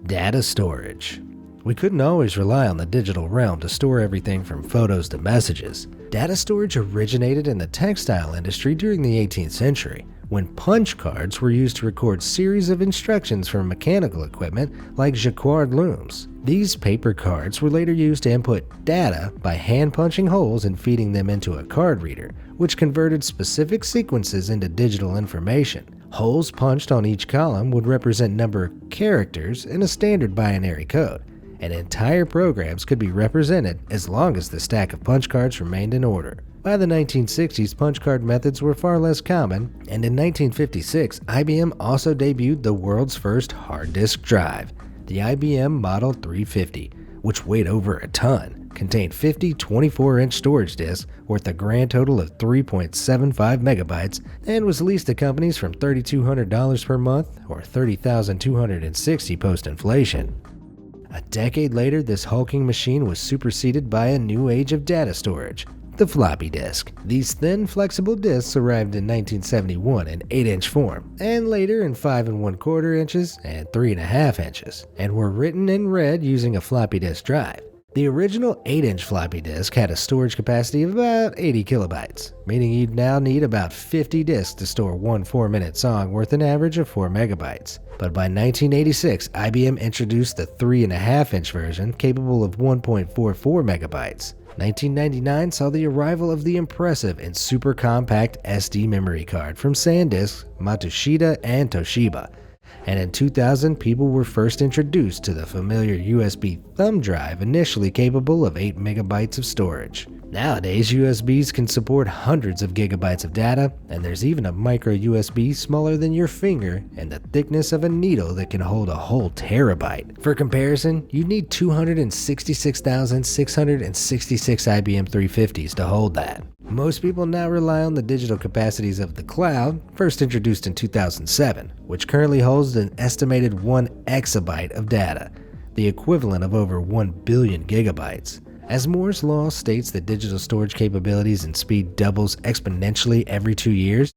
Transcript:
Data storage. We couldn't always rely on the digital realm to store everything from photos to messages. Data storage originated in the textile industry during the 18th century, when punch cards were used to record series of instructions from mechanical equipment like jacquard looms. These paper cards were later used to input data by hand punching holes and feeding them into a card reader, which converted specific sequences into digital information. Holes punched on each column would represent number of characters in a standard binary code, and entire programs could be represented as long as the stack of punch cards remained in order. By the 1960s, punch card methods were far less common, and in 1956, IBM also debuted the world's first hard disk drive. The IBM Model 350, which weighed over a ton, contained 50 24-inch storage disks worth a grand total of 3.75 megabytes and was leased to companies from $3,200 per month or $30,260 post-inflation. A decade later, this hulking machine was superseded by a new age of data storage, the floppy disk. These thin, flexible disks arrived in 1971 in 8-inch form, and later in 5 1/4 inches and 3.5 inches, and were written and read using a floppy disk drive. The original 8-inch floppy disk had a storage capacity of about 80 kilobytes, meaning you'd now need about 50 disks to store one 4-minute song worth an average of 4 megabytes. But by 1986, IBM introduced the 3.5-inch version capable of 1.44 megabytes. 1999 saw the arrival of the impressive and super compact SD memory card from SanDisk, Matsushita, and Toshiba. And in 2000, people were first introduced to the familiar USB thumb drive, initially capable of 8 megabytes of storage. Nowadays, USBs can support hundreds of gigabytes of data, and there's even a micro USB smaller than your finger and the thickness of a needle that can hold a whole terabyte. For comparison, you'd need 266,666 IBM 350s to hold that. Most people now rely on the digital capacities of the cloud, first introduced in 2007, which currently holds an estimated 1 exabyte of data, the equivalent of over 1 billion gigabytes. As Moore's law states that digital storage capabilities and speed doubles exponentially every 2 years,